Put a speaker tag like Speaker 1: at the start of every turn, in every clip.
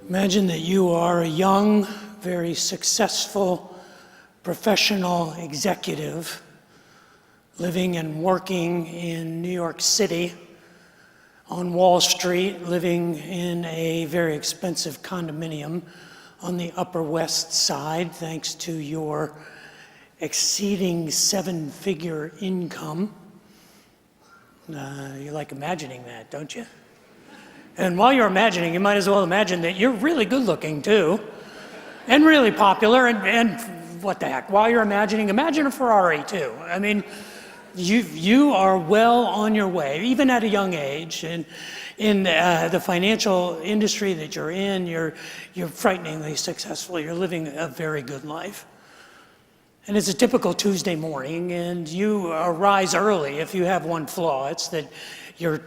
Speaker 1: Imagine that you are a young, very successful, professional executive living and working in New York City, on Wall Street, living in a very expensive condominium on the Upper West Side, thanks to your exceeding seven-figure income. You like imagining that, don't you? And while you're imagining, you might as well imagine that you're really good looking too, and really popular, and what the heck, while you're imagining, imagine a Ferrari too. I mean, you are well on your way, even at a young age, and in the financial industry that you're in, you're frighteningly successful. You're living a very good life. And it's a typical Tuesday morning, and you rise early. If you have one flaw, it's that you're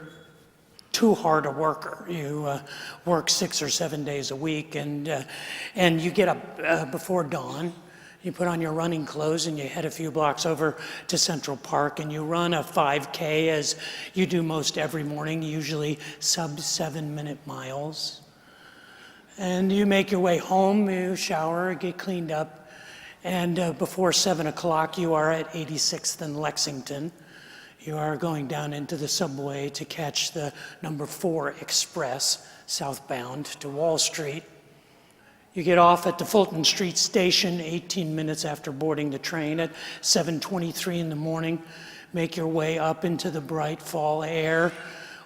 Speaker 1: too hard a worker. You work 6 or 7 days a week, and you get up before dawn. You put on your running clothes and you head a few blocks over to Central Park, and you run a 5K as you do most every morning, usually sub 7-minute miles. And you make your way home, you shower, get cleaned up, and before 7 o'clock you are at 86th and Lexington. You are going down into the subway to catch the number 4 Express southbound to Wall Street. You get off at the Fulton Street station 18 minutes after boarding the train at 7:23 in the morning. Make your way up into the bright fall air.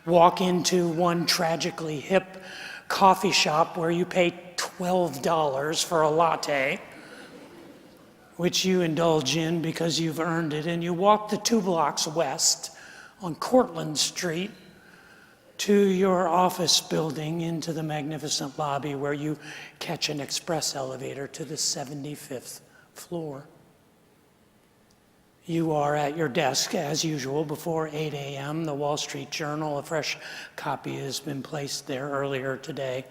Speaker 1: Walk into one tragically hip coffee shop where you pay $12 for a latte, which you indulge in because you've earned it, and you walk the 2 blocks west on Cortlandt Street to your office building into the magnificent lobby where you catch an express elevator to the 75th floor. You are at your desk as usual before 8 a.m. The Wall Street Journal, a fresh copy has been placed there earlier today.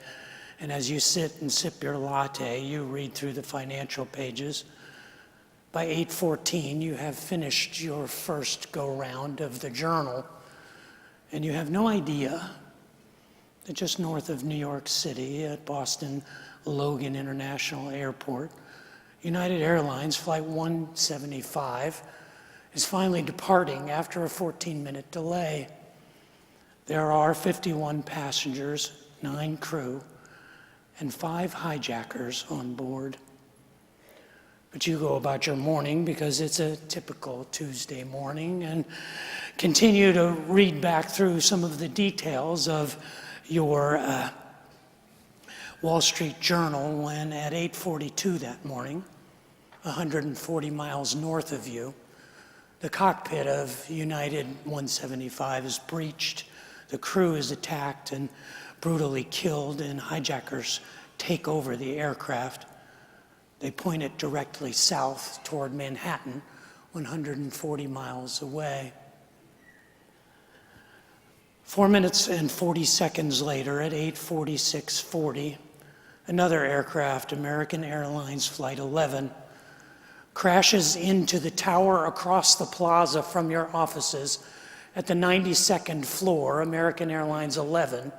Speaker 1: And as you sit and sip your latte, you read through the financial pages. By 8:14, you have finished your first go-round of the Journal, and you have no idea that just north of New York City at Boston Logan International Airport, United Airlines Flight 175 is finally departing after a 14-minute delay. There are 51 passengers, 9 crew, and 5 hijackers on board. But you go about your morning because it's a typical Tuesday morning and continue to read back through some of the details of your Wall Street Journal when at 8:42 that morning, 140 miles north of you, the cockpit of United 175 is breached, the crew is attacked and brutally killed, and hijackers take over the aircraft. They point it directly south toward Manhattan, 140 miles away. 4 minutes and 40 seconds later, at 8:46:40, another aircraft, American Airlines Flight 11, crashes into the tower across the plaza from your offices at the 92nd floor. American Airlines 11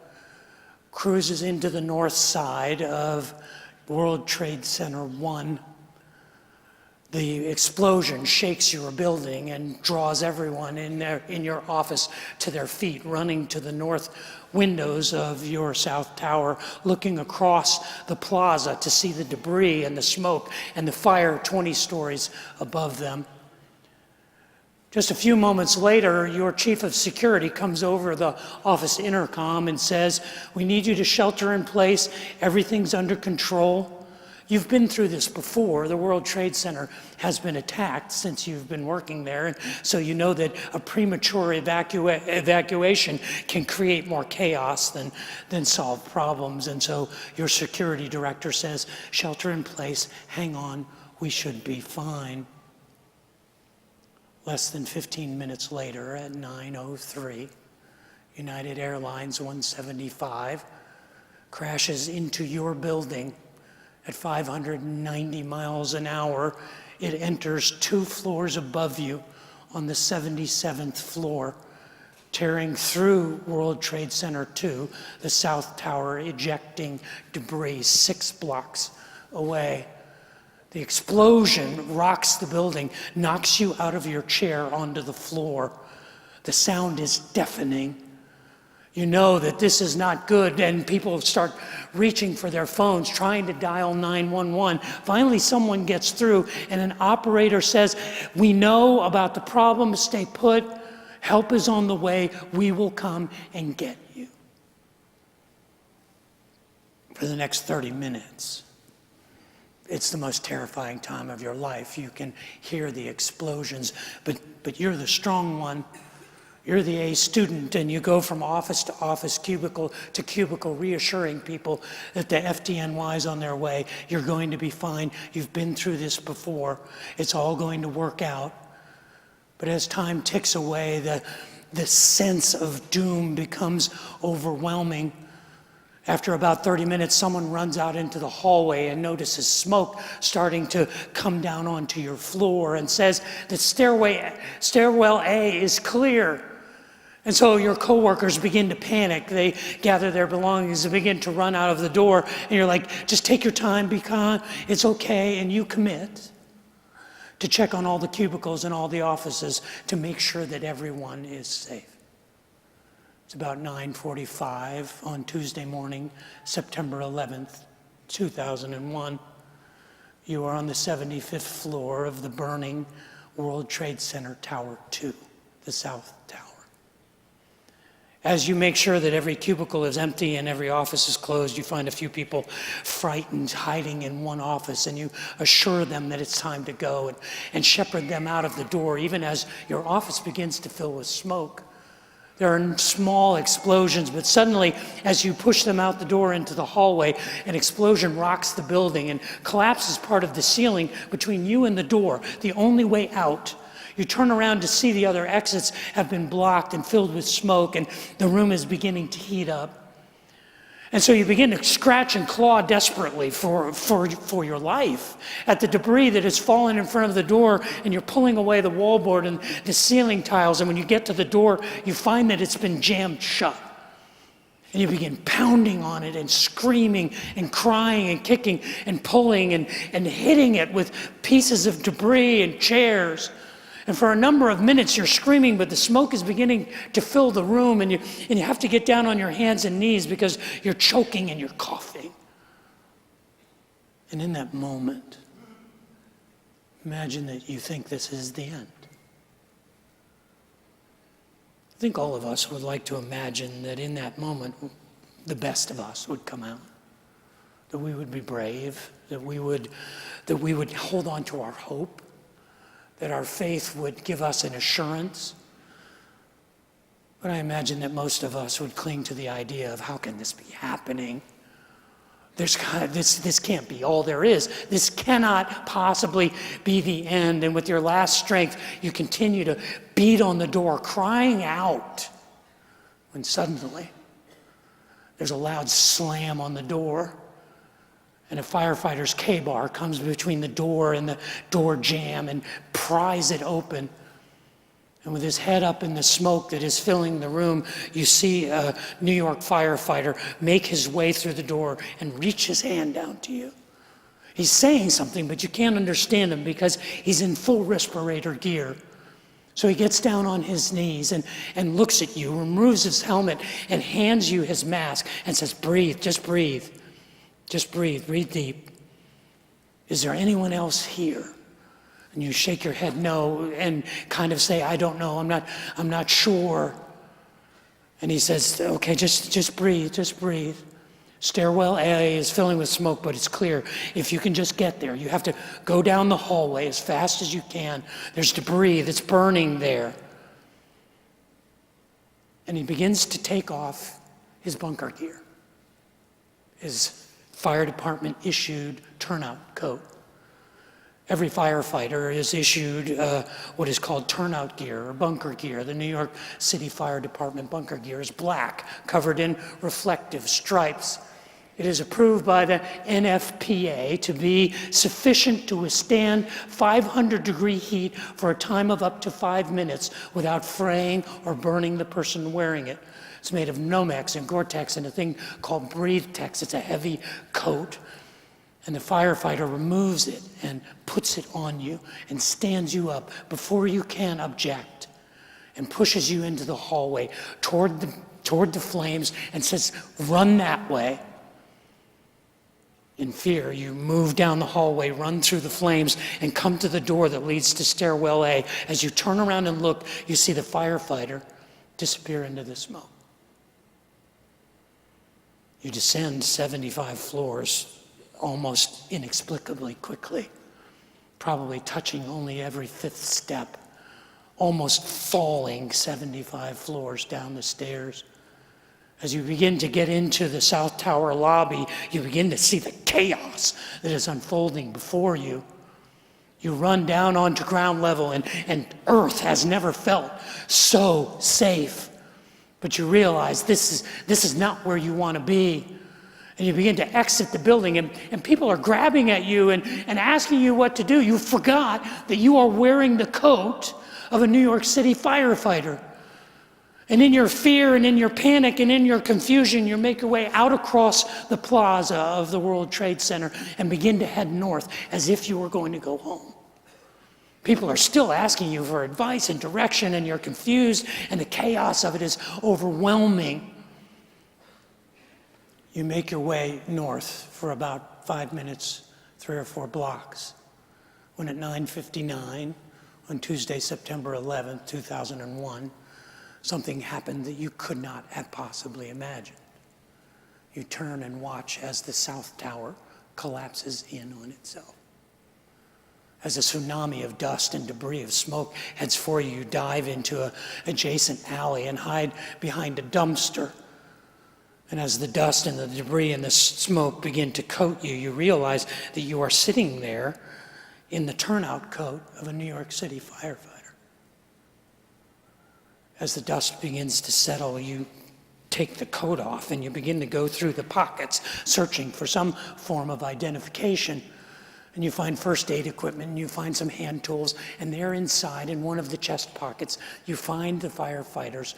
Speaker 1: cruises into the north side of World Trade Center 1. The explosion shakes your building and draws everyone in your office to their feet, running to the north windows of your south tower, looking across the plaza to see the debris and the smoke and the fire 20 stories above them. Just a few moments later, your chief of security comes over the office intercom and says, "We need you to shelter in place. Everything's under control." You've been through this before. The World Trade Center has been attacked since you've been working there, and so you know that a premature evacuation can create more chaos than solve problems. And so your security director says, "Shelter in place, hang on, we should be fine." Less than 15 minutes later, at 9:03, United Airlines 175 crashes into your building at 590 miles an hour. It enters 2 floors above you on the 77th floor, tearing through World Trade Center 2, the South Tower, ejecting debris 6 blocks away. The explosion rocks the building, knocks you out of your chair onto the floor. The sound is deafening. You know that this is not good, and people start reaching for their phones, trying to dial 911. Finally, someone gets through, and an operator says, "We know about the problem, stay put. Help is on the way. We will come and get you." For the next 30 minutes, it's the most terrifying time of your life. You can hear the explosions, but you're the strong one. You're the A student, and you go from office to office, cubicle to cubicle, reassuring people that the FDNY is on their way. You're going to be fine. You've been through this before. It's all going to work out. But as time ticks away, the sense of doom becomes overwhelming. After about 30 minutes, someone runs out into the hallway and notices smoke starting to come down onto your floor and says that stairwell A is clear. And so your coworkers begin to panic. They gather their belongings and begin to run out of the door. And you're like, just take your time, be calm, it's okay. And you commit to check on all the cubicles and all the offices to make sure that everyone is safe. It's about 9:45 on Tuesday morning, September 11th, 2001. You are on the 75th floor of the burning World Trade Center Tower 2, the South Tower. As you make sure that every cubicle is empty and every office is closed, you find a few people frightened, hiding in one office, and you assure them that it's time to go and shepherd them out of the door, even as your office begins to fill with smoke. There are small explosions, but suddenly, as you push them out the door into the hallway, an explosion rocks the building and collapses part of the ceiling between you and the door, the only way out. You turn around to see the other exits have been blocked and filled with smoke, and the room is beginning to heat up. And so you begin to scratch and claw desperately for your life at the debris that has fallen in front of the door, and you're pulling away the wallboard and the ceiling tiles, and when you get to the door, you find that it's been jammed shut. And you begin pounding on it and screaming and crying and kicking and pulling and hitting it with pieces of debris and chairs. And for a number of minutes, you're screaming, but the smoke is beginning to fill the room, and you have to get down on your hands and knees because you're choking and you're coughing. And in that moment, imagine that you think this is the end. I think all of us would like to imagine that in that moment, the best of us would come out, that we would be brave, that we would hold on to our hope, that our faith would give us an assurance. But I imagine that most of us would cling to the idea of, how can this be happening? This can't be all there is. This cannot possibly be the end. And with your last strength, you continue to beat on the door, crying out, when suddenly there's a loud slam on the door, and a firefighter's K-bar comes between the door and the door jamb and pries it open. And with his head up in the smoke that is filling the room, you see a New York firefighter make his way through the door and reach his hand down to you. He's saying something, but you can't understand him because he's in full respirator gear. So he gets down on his knees and looks at you, removes his helmet, and hands you his mask and says, "Breathe, just breathe. Just breathe, breathe deep. Is there anyone else here?" And you shake your head no and kind of say, "I don't know, I'm not sure." And he says, "Okay, just breathe, just breathe. Stairwell A is filling with smoke, but it's clear. If you can just get there, you have to go down the hallway as fast as you can. There's debris that's burning there." And he begins to take off his bunker gear, his fire department issued turnout coat. Every firefighter is issued what is called turnout gear or bunker gear. The New York City Fire Department bunker gear is black, covered in reflective stripes. It is approved by the NFPA to be sufficient to withstand 500-degree heat for a time of up to 5 minutes without fraying or burning the person wearing it. It's made of Nomex and Gore-Tex and a thing called Breathe-Tex. It's a heavy coat. And the firefighter removes it and puts it on you and stands you up before you can object and pushes you into the hallway toward the flames and says, "Run that way." In fear, you move down the hallway, run through the flames, and come to the door that leads to stairwell A. As you turn around and look, you see the firefighter disappear into the smoke. You descend 75 floors almost inexplicably quickly, probably touching only every 5th step, almost falling 75 floors down the stairs. As you begin to get into the South Tower lobby, you begin to see the chaos that is unfolding before you. You run down onto ground level, and Earth has never felt so safe. But you realize this is not where you want to be. And you begin to exit the building, and people are grabbing at you and asking you what to do. You forgot that you are wearing the coat of a New York City firefighter. And in your fear and in your panic and in your confusion, you make your way out across the plaza of the World Trade Center and begin to head north as if you were going to go home. People are still asking you for advice and direction, and you're confused, and the chaos of it is overwhelming. You make your way north for about 5 minutes, 3 or 4 blocks, when at 9:59 on Tuesday, September 11th, 2001, something happened that you could not have possibly imagined. You turn and watch as the South Tower collapses in on itself. As a tsunami of dust and debris of smoke heads for you, you dive into an adjacent alley and hide behind a dumpster. And as the dust and the debris and the smoke begin to coat you, you realize that you are sitting there in the turnout coat of a New York City firefighter. As the dust begins to settle, you take the coat off and you begin to go through the pockets, searching for some form of identification. And you find first aid equipment, and you find some hand tools, and there inside, in one of the chest pockets, you find the firefighter's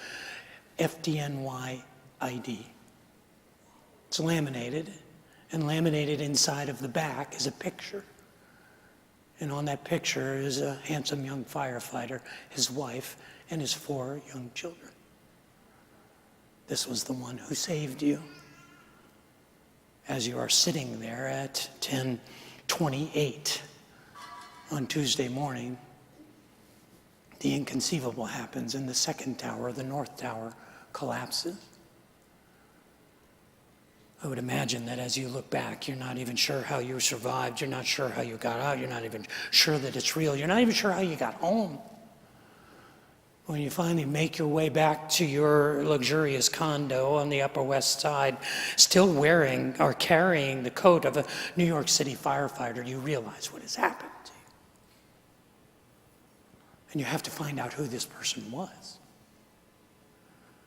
Speaker 1: FDNY ID. It's laminated, and laminated inside of the back is a picture. And on that picture is a handsome young firefighter, his wife, and his 4 young children. This was the one who saved you. As you are sitting there at 10:28 on Tuesday morning, the inconceivable happens, and the second tower, the North Tower, collapses. I would imagine that as you look back, you're not even sure how you survived. You're not sure how you got out. You're not even sure that it's real. You're not even sure how you got home. When you finally make your way back to your luxurious condo on the Upper West Side, still wearing or carrying the coat of a New York City firefighter, you realize what has happened to you. And you have to find out who this person was.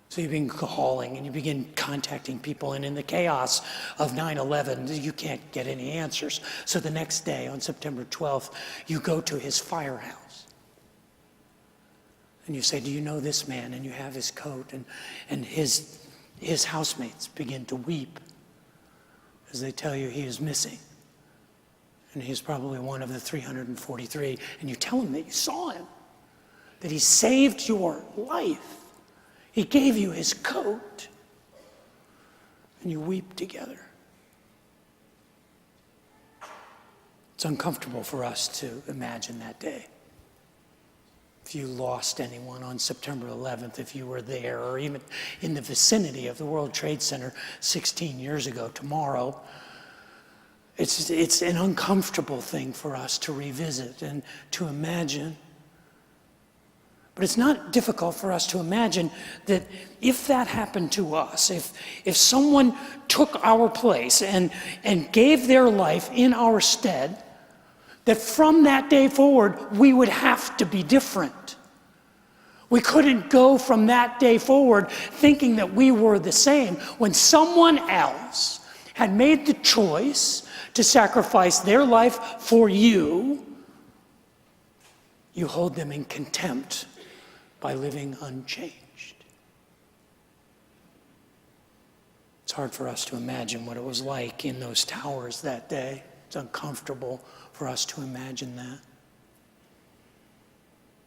Speaker 1: So you begin calling and you begin contacting people, and in the chaos of 9/11, you can't get any answers. So the next day, on September 12th, you go to his firehouse. And you say, "Do you know this man?" And you have his coat, and his housemates begin to weep as they tell you he is missing. And he's probably one of the 343. And you tell him that you saw him, that he saved your life. He gave you his coat. And you weep together. It's uncomfortable for us to imagine that day. If you lost anyone on September 11th, if you were there, or even in the vicinity of the World Trade Center 16 years ago tomorrow, it's an uncomfortable thing for us to revisit and to imagine. But it's not difficult for us to imagine that if that happened to us, if someone took our place and gave their life in our stead, that from that day forward, we would have to be different. We couldn't go from that day forward thinking that we were the same when someone else had made the choice to sacrifice their life for you, you hold them in contempt by living unchanged. It's hard for us to imagine what it was like in those towers that day. It's uncomfortable for us to imagine that.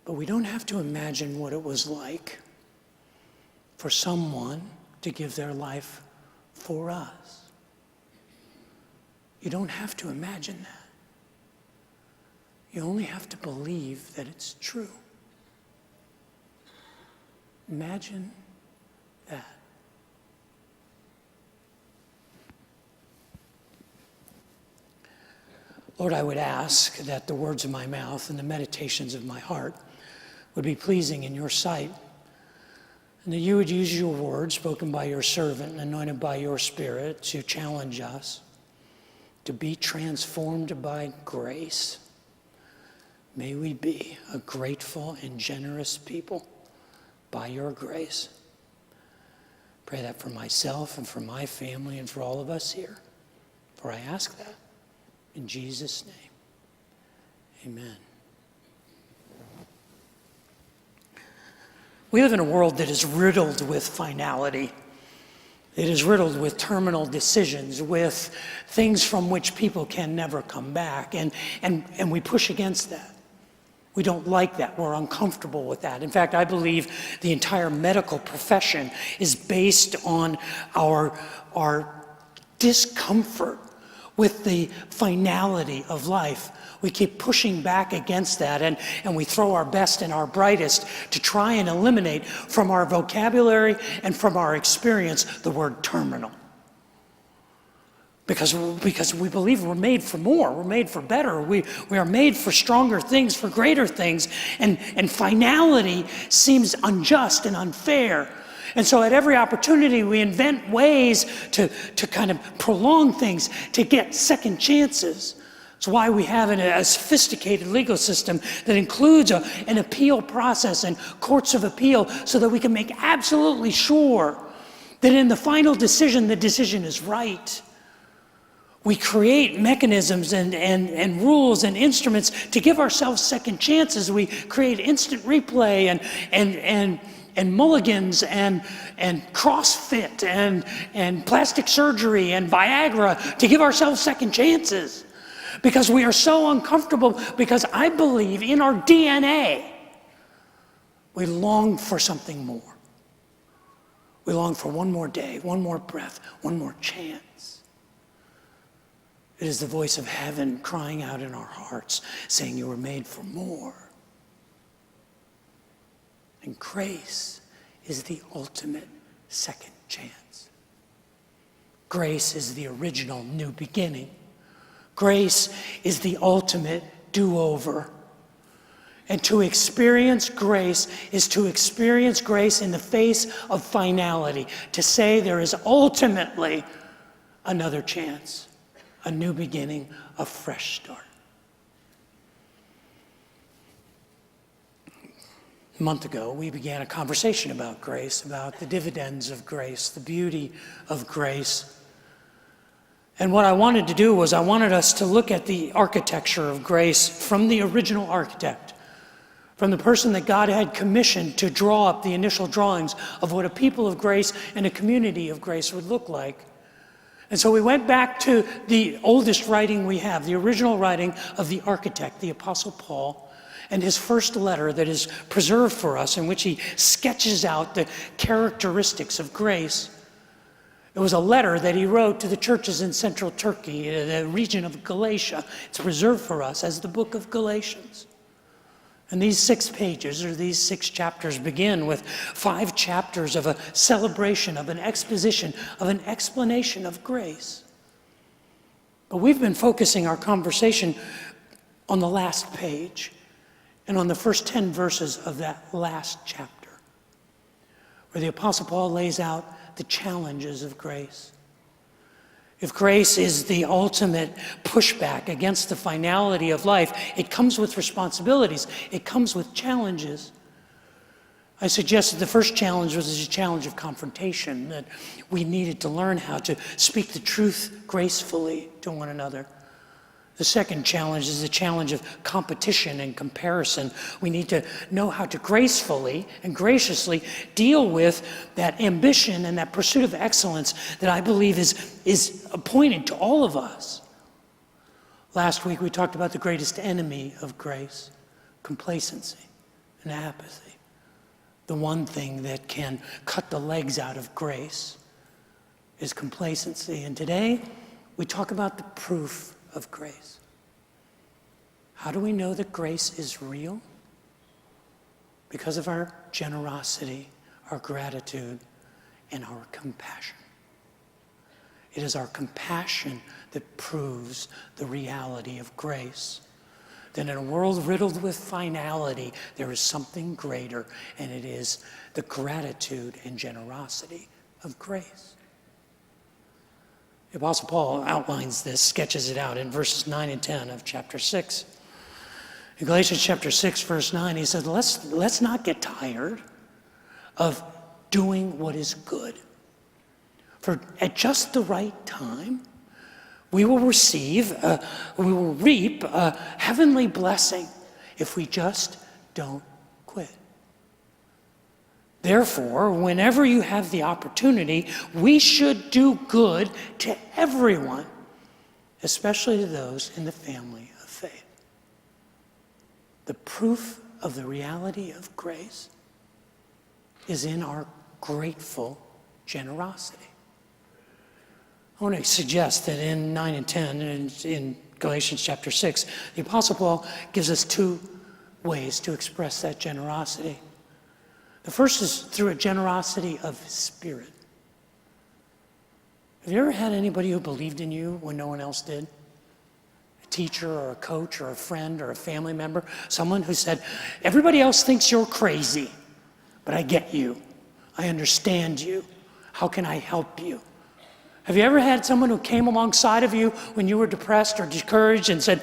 Speaker 1: But we don't have to imagine what it was like for someone to give their life for us. You don't have to imagine that. You only have to believe that it's true. Imagine that. Lord, I would ask that the words of my mouth and the meditations of my heart would be pleasing in your sight, and that you would use your words spoken by your servant and anointed by your Spirit to challenge us to be transformed by grace. May we be a grateful and generous people by your grace. Pray that for myself and for my family and for all of us here. For I ask that in Jesus' name. Amen. We live in a world that is riddled with finality. It is riddled with terminal decisions, with things from which people can never come back. And we push against that. We don't like that. We're uncomfortable with that. In fact, I believe the entire medical profession is based on our discomfort with the finality of life. We keep pushing back against that, and we throw our best and our brightest to try and eliminate from our vocabulary and from our experience the word terminal. Because we believe we're made for more, we're made for better, we are made for stronger things, for greater things, and finality seems unjust and unfair. And so at every opportunity, we invent ways to kind of prolong things, to get second chances. It's why we have a sophisticated legal system that includes an appeal process and courts of appeal so that we can make absolutely sure that in the final decision, the decision is right. We create mechanisms and rules and instruments to give ourselves second chances. We create instant replay and mulligans and CrossFit and plastic surgery and Viagra to give ourselves second chances. Because we are so uncomfortable, because I believe in our DNA, we long for something more. We long for one more day, one more breath, one more chance. It is the voice of heaven crying out in our hearts, saying you were made for more. And grace is the ultimate second chance. Grace is the original new beginning. Grace is the ultimate do-over. And to experience grace is to experience grace in the face of finality, to say there is ultimately another chance, a new beginning, a fresh start. A month ago, we began a conversation about grace, about the dividends of grace, the beauty of grace. And what I wanted to do was I wanted us to look at the architecture of grace from the original architect, from the person that God had commissioned to draw up the initial drawings of what a people of grace and a community of grace would look like. And so we went back to the oldest writing we have, the original writing of the architect, the Apostle Paul, and his first letter that is preserved for us, in which he sketches out the characteristics of grace. It was a letter that he wrote to the churches in central Turkey, the region of Galatia. It's preserved for us as the book of Galatians. And these 6 pages, or these 6 chapters, begin with 5 chapters of a celebration, of an exposition, of an explanation of grace. But we've been focusing our conversation on the last page and on the first 10 verses of that last chapter, where the Apostle Paul lays out the challenges of grace. If grace is the ultimate pushback against the finality of life, it comes with responsibilities. It comes with challenges. I suggested the first challenge was a challenge of confrontation, that we needed to learn how to speak the truth gracefully to one another. The second challenge is the challenge of competition and comparison. We need to know how to gracefully and graciously deal with that ambition and that pursuit of excellence that I believe is appointed to all of us. Last week we talked about the greatest enemy of grace, complacency and apathy. The one thing that can cut the legs out of grace is complacency. And today we talk about the proof of grace. How do we know that grace is real? Because of our generosity, our gratitude, and our compassion. It is our compassion that proves the reality of grace. That in a world riddled with finality, there is something greater, and it is the gratitude and generosity of grace. The Apostle Paul outlines this, sketches it out in verses 9 and 10 of chapter 6. In Galatians chapter 6, verse 9, he said, let's not get tired of doing what is good. For at just the right time, we will reap a heavenly blessing if we just don't quit. Therefore, whenever you have the opportunity, we should do good to everyone, especially to those in the family of faith. The proof of the reality of grace is in our grateful generosity. I want to suggest that in 9 and 10, and in Galatians chapter 6, the Apostle Paul gives us two ways to express that generosity. The first is through a generosity of spirit. Have you ever had anybody who believed in you when no one else did? A teacher or a coach or a friend or a family member? Someone who said, everybody else thinks you're crazy, but I get you. I understand you. How can I help you? Have you ever had someone who came alongside of you when you were depressed or discouraged and said,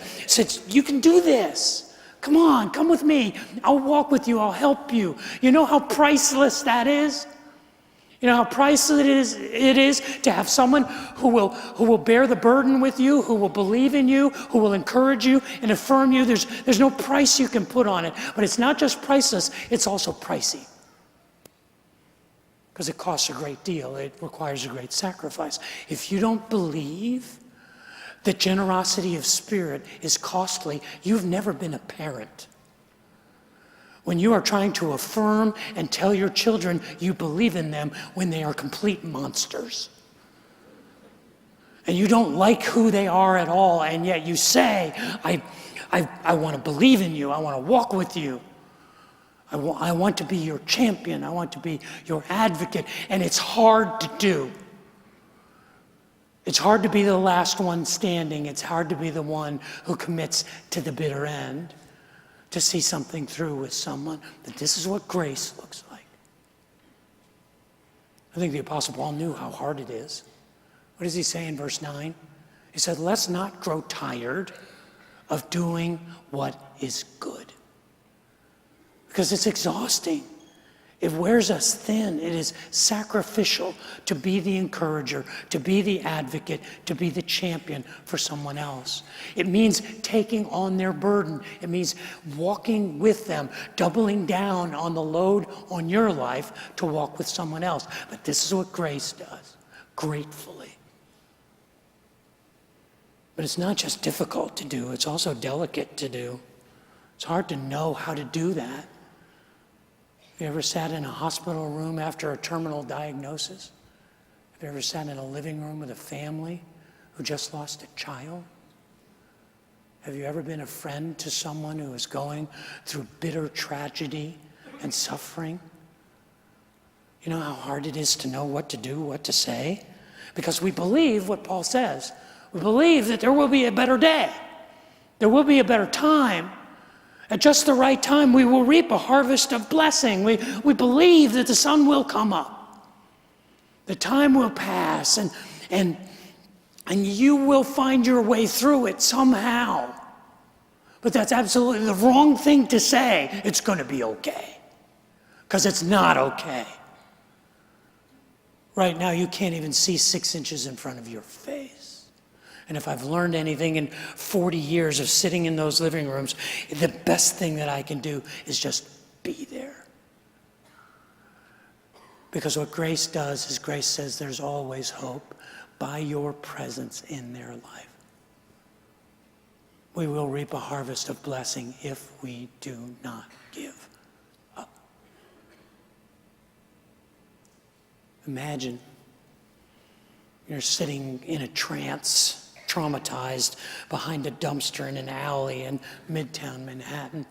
Speaker 1: you can do this. Come on, come with me. I'll walk with you. I'll help you. You know how priceless that is? You know how priceless it is to have someone who will bear the burden with you, who will believe in you, who will encourage you and affirm you. There's no price you can put on it. But it's not just priceless, it's also pricey. Because it costs a great deal. It requires a great sacrifice. If you don't believe that generosity of spirit is costly, you've never been a parent. When you are trying to affirm and tell your children you believe in them when they are complete monsters. And you don't like who they are at all, and yet you say, I want to believe in you. I want to walk with you. I want to be your champion. I want to be your advocate. And it's hard to do. It's hard to be the last one standing. It's hard to be the one who commits to the bitter end, to see something through with someone. But this is what grace looks like. I think the Apostle Paul knew how hard it is. What does he say in verse 9? He said, let's not grow tired of doing what is good. Because it's exhausting. It wears us thin. It is sacrificial to be the encourager, to be the advocate, to be the champion for someone else. It means taking on their burden. It means walking with them, doubling down on the load on your life to walk with someone else. But this is what grace does, gratefully. But it's not just difficult to do, it's also delicate to do. It's hard to know how to do that. Have you ever sat in a hospital room after a terminal diagnosis? Have you ever sat in a living room with a family who just lost a child? Have you ever been a friend to someone who is going through bitter tragedy and suffering? You know how hard it is to know what to do, what to say? Because we believe what Paul says. We believe that there will be a better day. There will be a better time. At just the right time, we will reap a harvest of blessing. We believe that the sun will come up. The time will pass, and you will find your way through it somehow. But that's absolutely the wrong thing to say. It's going to be okay. because it's not okay. Right now, you can't even see 6 inches in front of your face. And if I've learned anything in 40 years of sitting in those living rooms, the best thing that I can do is just be there. Because what grace does is grace says there's always hope by your presence in their life. We will reap a harvest of blessing if we do not give up. Imagine you're sitting in a trance, traumatized, behind a dumpster in an alley in Midtown Manhattan.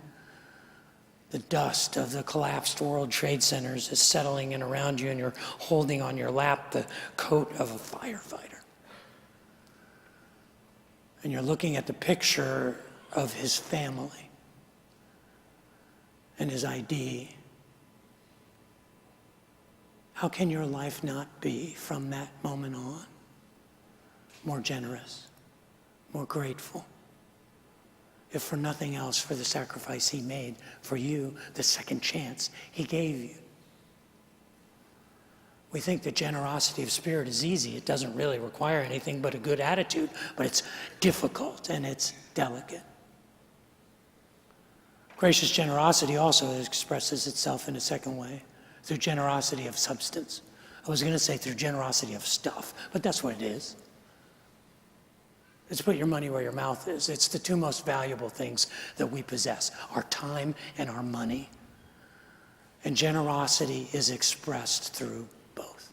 Speaker 1: The dust of the collapsed World Trade Centers is settling in around you, and you're holding on your lap the coat of a firefighter. And you're looking at the picture of his family and his ID. How can your life not be, from that moment on, more generous, more grateful? If for nothing else, for the sacrifice he made for you, the second chance he gave you. We think that generosity of spirit is easy. It doesn't really require anything but a good attitude, but it's difficult and it's delicate. Gracious generosity also expresses itself in a second way, through generosity of substance. I was going to say through generosity of stuff, but that's what it is. It's put your money where your mouth is. It's the two most valuable things that we possess, our time and our money. And generosity is expressed through both.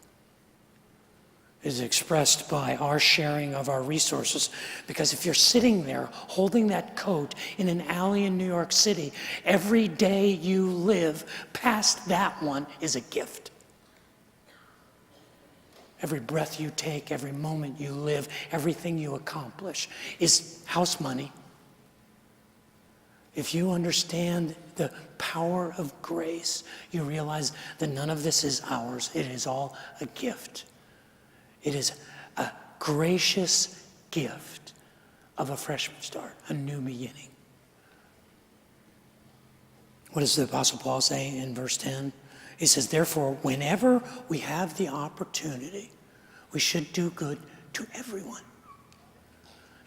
Speaker 1: It is expressed by our sharing of our resources. Because if you're sitting there holding that coat in an alley in New York City, every day you live past that one is a gift. Every breath you take, every moment you live, everything you accomplish is house money. If you understand the power of grace, you realize that none of this is ours. It is all a gift. It is a gracious gift of a fresh start, a new beginning. What does the Apostle Paul say in verse 10? He says, therefore, whenever we have the opportunity, we should do good to everyone.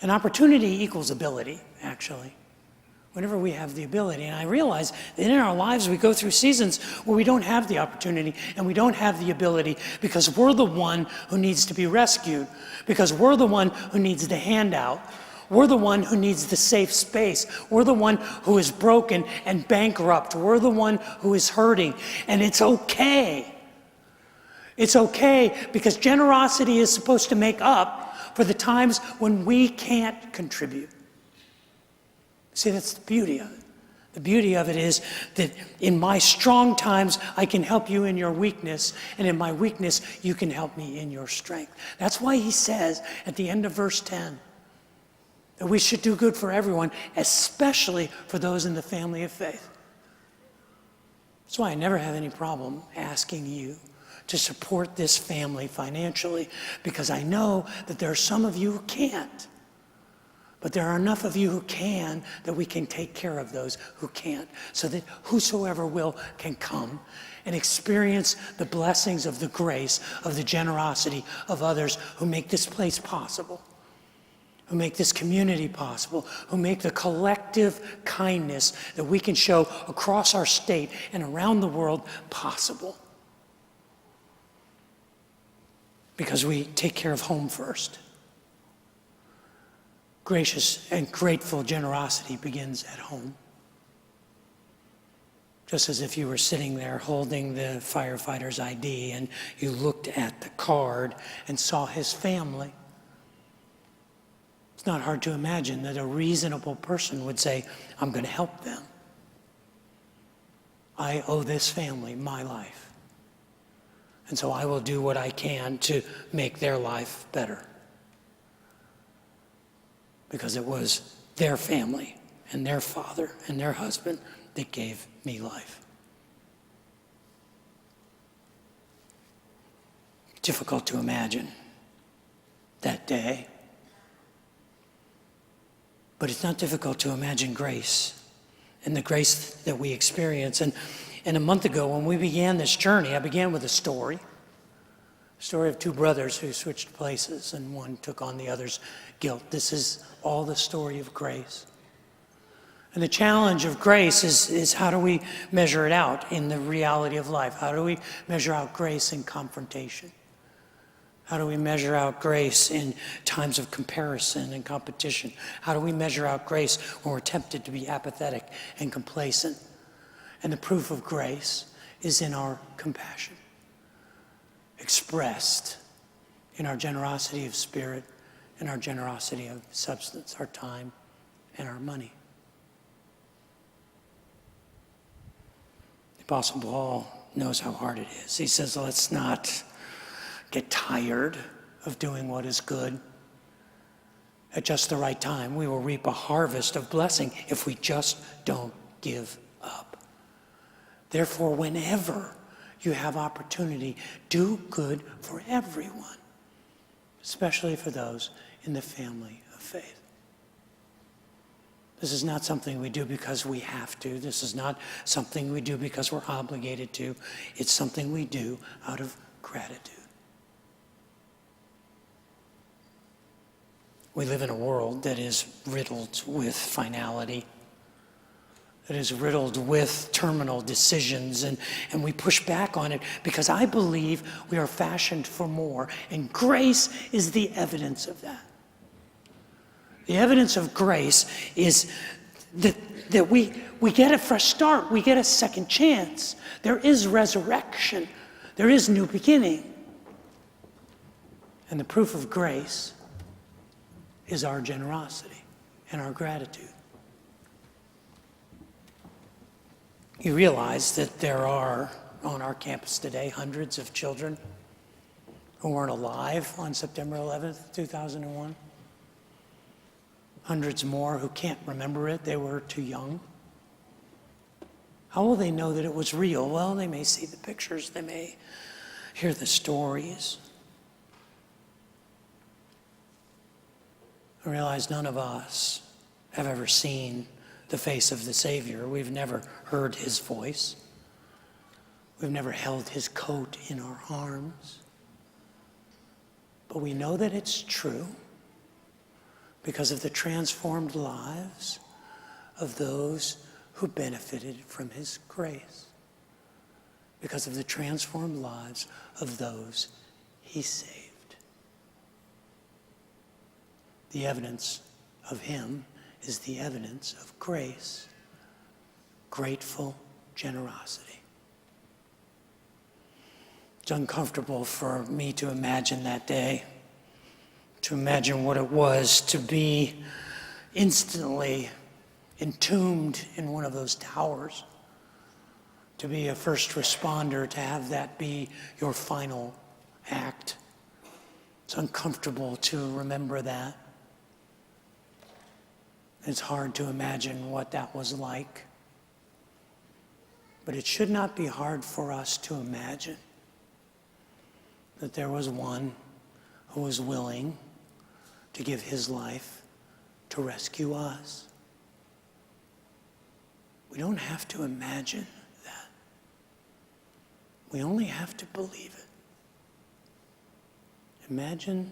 Speaker 1: And opportunity equals ability, actually. Whenever we have the ability. And I realize that in our lives we go through seasons where we don't have the opportunity and we don't have the ability because we're the one who needs to be rescued, because we're the one who needs the handout. We're the one who needs the safe space. We're the one who is broken and bankrupt. We're the one who is hurting. And it's okay. It's okay because generosity is supposed to make up for the times when we can't contribute. See, that's the beauty of it. The beauty of it is that in my strong times, I can help you in your weakness, and in my weakness, you can help me in your strength. That's why he says at the end of verse 10, that we should do good for everyone, especially for those in the family of faith. That's why I never have any problem asking you to support this family financially, because I know that there are some of you who can't. But there are enough of you who can that we can take care of those who can't, so that whosoever will can come and experience the blessings of the grace, of the generosity of others who make this place possible, who make this community possible, who make the collective kindness that we can show across our state and around the world possible. Because we take care of home first. Gracious and grateful generosity begins at home. Just as if you were sitting there holding the firefighter's ID and you looked at the card and saw his family. It's not hard to imagine that a reasonable person would say, I'm going to help them. I owe this family my life. And so I will do what I can to make their life better. Because it was their family and their father and their husband that gave me life. Difficult to imagine that day. But it's not difficult to imagine grace and the grace that we experience. And And a month ago, when we began this journey, I began with a story of two brothers who switched places, and one took on the other's guilt. This is all the story of grace. And the challenge of grace is how do we measure it out in the reality of life? How do we measure out grace in confrontation? How do we measure out grace in times of comparison and competition? How do we measure out grace when we're tempted to be apathetic and complacent? And the proof of grace is in our compassion, expressed in our generosity of spirit and our generosity of substance, our time and our money. The Apostle Paul knows how hard it is. He says, let's not get tired of doing what is good. At just the right time, we will reap a harvest of blessing if we just don't give up. Therefore, whenever you have opportunity, do good for everyone, especially for those in the family of faith. This is not something we do because we have to. This is not something we do because we're obligated to. It's something we do out of gratitude. We live in a world that is riddled with finality, that is riddled with terminal decisions, and we push back on it because I believe we are fashioned for more, and grace is the evidence of that. The evidence of grace is that we get a fresh start, we get a second chance. There is resurrection, there is new beginning. And the proof of grace is our generosity and our gratitude. You realize that there are, on our campus today, hundreds of children who weren't alive on September 11th, 2001. Hundreds more who can't remember it. They were too young. How will they know that it was real? Well, they may see the pictures. They may hear the stories. I realize none of us have ever seen the face of the Savior. We've never heard his voice. We've never held his coat in our arms. But we know that it's true because of the transformed lives of those who benefited from his grace, because of the transformed lives of those he saved. The evidence of him is the evidence of grace, grateful generosity. It's uncomfortable for me to imagine that day, to imagine what it was to be instantly entombed in one of those towers, to be a first responder, to have that be your final act. It's uncomfortable to remember that. It's hard to imagine what that was like. But it should not be hard for us to imagine that there was one who was willing to give his life to rescue us. We don't have to imagine that. We only have to believe it. Imagine